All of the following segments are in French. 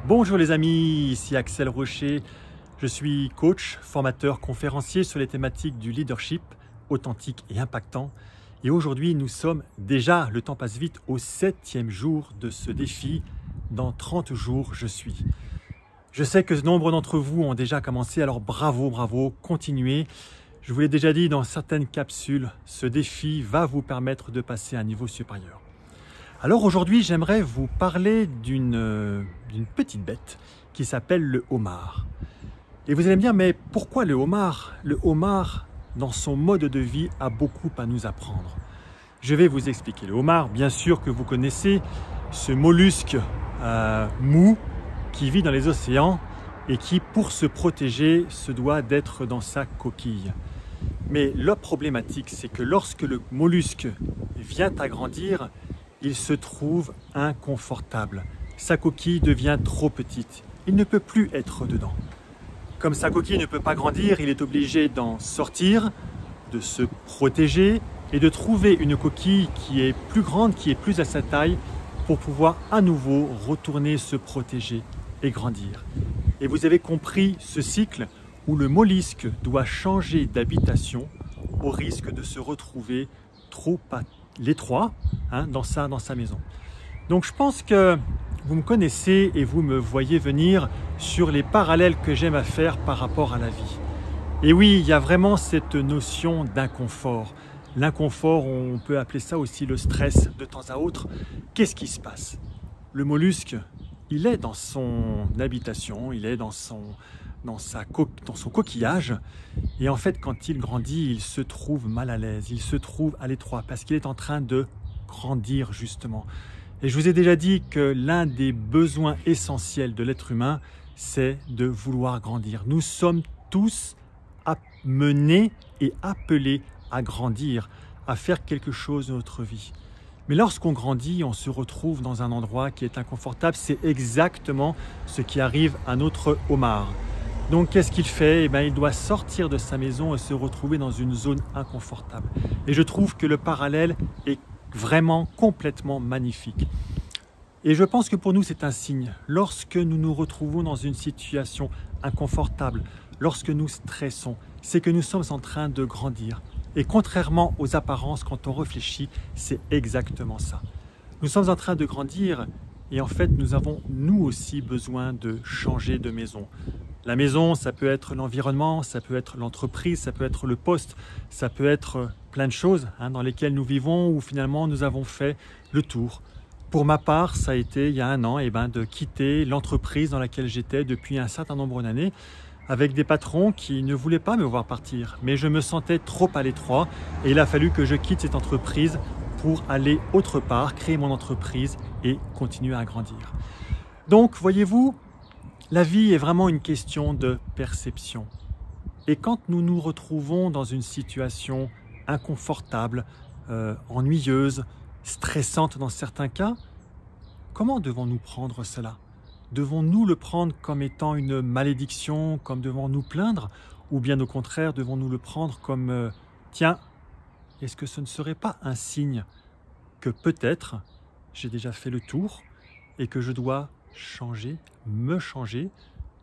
Bonjour les amis, ici Axel Rocher. Je suis coach, formateur, conférencier sur les thématiques du leadership authentique et impactant. Et aujourd'hui, nous sommes déjà, le temps passe vite, au 7e jour de ce défi. Dans 30 jours, je suis. Je sais que nombre d'entre vous ont déjà commencé, alors bravo, bravo, continuez. Je vous l'ai déjà dit dans certaines capsules, ce défi va vous permettre de passer à un niveau supérieur. Alors aujourd'hui, j'aimerais vous parler d'une petite bête qui s'appelle le homard. Et vous allez me dire, mais pourquoi le homard? Le homard, dans son mode de vie, a beaucoup à nous apprendre. Je vais vous expliquer. Le homard, bien sûr que vous connaissez, ce mollusque mou qui vit dans les océans et qui, pour se protéger, se doit d'être dans sa coquille. Mais la problématique, c'est que lorsque le mollusque vient à grandir, il se trouve inconfortable. Sa coquille devient trop petite. Il ne peut plus être dedans. Comme sa coquille ne peut pas grandir, il est obligé d'en sortir, de se protéger et de trouver une coquille qui est plus grande, qui est plus à sa taille pour pouvoir à nouveau retourner se protéger et grandir. Et vous avez compris ce cycle où le mollusque doit changer d'habitation au risque de se retrouver trop à l'étroit dans sa maison. Donc je pense que vous me connaissez et vous me voyez venir sur les parallèles que j'aime à faire par rapport à la vie. Et oui, il y a vraiment cette notion d'inconfort. L'inconfort, on peut appeler ça aussi le stress de temps à autre. Qu'est-ce qui se passe? Le mollusque, il est dans son habitation, il est dans son coquillage. Et en fait, quand il grandit, il se trouve mal à l'aise, il se trouve à l'étroit parce qu'il est en train de grandir justement. Et je vous ai déjà dit que l'un des besoins essentiels de l'être humain, c'est de vouloir grandir. Nous sommes tous amenés et appelés à grandir, à faire quelque chose de notre vie. Mais lorsqu'on grandit, on se retrouve dans un endroit qui est inconfortable. C'est exactement ce qui arrive à notre homard. Donc qu'est-ce qu'il fait? Il doit sortir de sa maison et se retrouver dans une zone inconfortable. Et je trouve que le parallèle est vraiment complètement magnifique. Et je pense que pour nous, c'est un signe. Lorsque nous nous retrouvons dans une situation inconfortable, lorsque nous stressons, c'est que nous sommes en train de grandir. Et contrairement aux apparences, quand on réfléchit, c'est exactement ça. Nous sommes en train de grandir et en fait, nous avons nous aussi besoin de changer de maison. La maison, ça peut être l'environnement, ça peut être l'entreprise, ça peut être le poste, ça peut être plein de choses dans lesquelles nous vivons où finalement nous avons fait le tour. Pour ma part, ça a été il y a un an de quitter l'entreprise dans laquelle j'étais depuis un certain nombre d'années avec des patrons qui ne voulaient pas me voir partir. Mais je me sentais trop à l'étroit et il a fallu que je quitte cette entreprise pour aller autre part, créer mon entreprise et continuer à grandir. Donc, voyez-vous, la vie est vraiment une question de perception. Et quand nous nous retrouvons dans une situation inconfortable, ennuyeuse, stressante dans certains cas, comment devons-nous prendre cela? Devons-nous le prendre comme étant une malédiction, comme devons nous plaindre? Ou bien au contraire, devons-nous le prendre comme tiens, est-ce que ce ne serait pas un signe que peut-être j'ai déjà fait le tour et que je dois me changer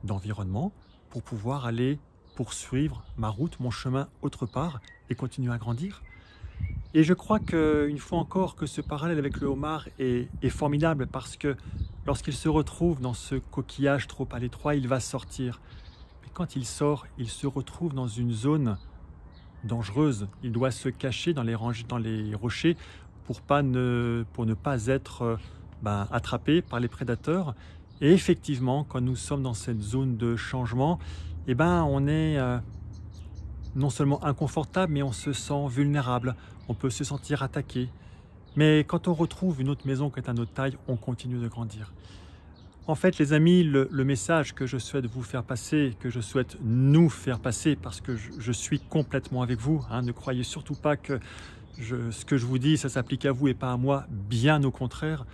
d'environnement pour pouvoir aller poursuivre ma route, mon chemin autre part et continuer à grandir? Et je crois qu'une fois encore que ce parallèle avec le homard est formidable parce que lorsqu'il se retrouve dans ce coquillage trop à l'étroit, il va sortir. Mais quand il sort, il se retrouve dans une zone dangereuse. Il doit se cacher dans les rochers pour ne pas être attrapé par les prédateurs. Et effectivement, quand nous sommes dans cette zone de changement, on est non seulement inconfortable, mais on se sent vulnérable. On peut se sentir attaqué. Mais quand on retrouve une autre maison qui est à notre taille, on continue de grandir. En fait, les amis, le message que je souhaite vous faire passer, que je souhaite nous faire passer, parce que je suis complètement avec vous, ne croyez surtout pas que ce que je vous dis, ça s'applique à vous et pas à moi, bien au contraire.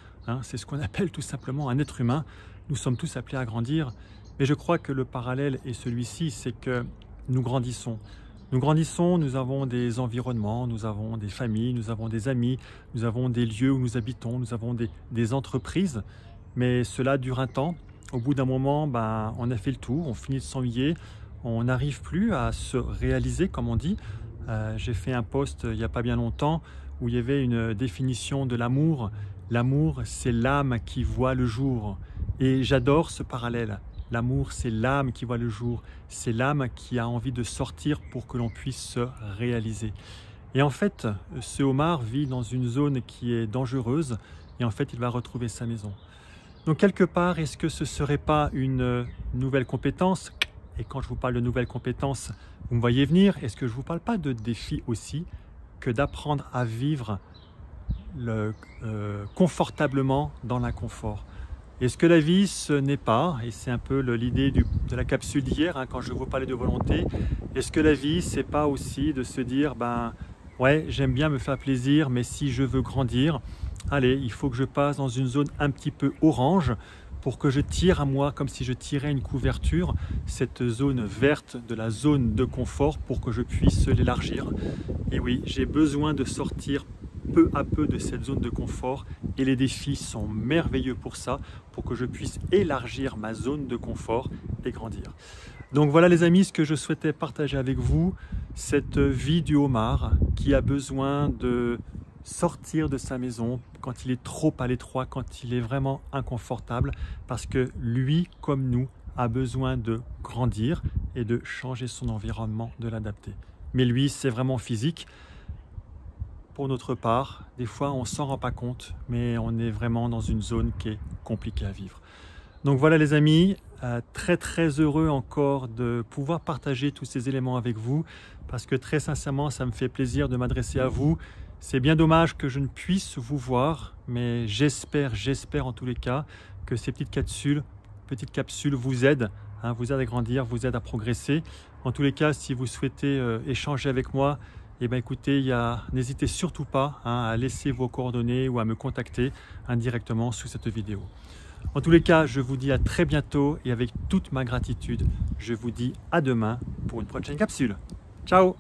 C'est ce qu'on appelle tout simplement un être humain. Nous sommes tous appelés à grandir. Mais je crois que le parallèle est celui-ci, c'est que nous grandissons. Nous grandissons, nous avons des environnements, nous avons des familles, nous avons des amis, nous avons des lieux où nous habitons, nous avons des entreprises. Mais cela dure un temps au bout d'un moment, on a fait le tour, on finit de s'ennuyer, on n'arrive plus à se réaliser, comme on dit. J'ai fait un post il n'y a pas bien longtemps où il y avait une définition de l'amour. L'amour, c'est l'âme qui voit le jour. Et j'adore ce parallèle. L'amour, c'est l'âme qui voit le jour. C'est l'âme qui a envie de sortir pour que l'on puisse se réaliser. Et en fait, ce homard vit dans une zone qui est dangereuse et en fait, il va retrouver sa maison. Donc quelque part, est-ce que ce ne serait pas une nouvelle compétence? Et quand je vous parle de nouvelles compétences, vous me voyez venir, est-ce que je ne vous parle pas de défi aussi que d'apprendre à vivre confortablement dans l'inconfort? Est-ce que la vie, ce n'est pas, et c'est un peu l'idée de la capsule d'hier, quand je vous parlais de volonté, est-ce que la vie, c'est pas aussi de se dire, ouais, j'aime bien me faire plaisir, mais si je veux grandir, allez, il faut que je passe dans une zone un petit peu orange pour que je tire à moi, comme si je tirais une couverture, cette zone verte de la zone de confort pour que je puisse l'élargir. Et oui, j'ai besoin de sortir peu à peu de cette zone de confort et les défis sont merveilleux pour ça, pour que je puisse élargir ma zone de confort et grandir. Donc voilà les amis, ce que je souhaitais partager avec vous, cette vie du homard qui a besoin de sortir de sa maison quand il est trop à l'étroit, quand il est vraiment inconfortable, parce que lui, comme nous, a besoin de grandir et de changer son environnement, de l'adapter. Mais lui, c'est vraiment physique. Pour notre part, des fois, on ne s'en rend pas compte, mais on est vraiment dans une zone qui est compliquée à vivre. Donc voilà les amis, très heureux encore de pouvoir partager tous ces éléments avec vous, parce que très sincèrement, ça me fait plaisir de m'adresser à vous. C'est bien dommage que je ne puisse vous voir, mais j'espère en tous les cas que ces petites capsules vous aident, vous aident à grandir, vous aident à progresser. En tous les cas, si vous souhaitez échanger avec moi, écoutez, n'hésitez surtout pas à laisser vos coordonnées ou à me contacter indirectement sous cette vidéo. En tous les cas, je vous dis à très bientôt et avec toute ma gratitude, je vous dis à demain pour une prochaine capsule. Ciao!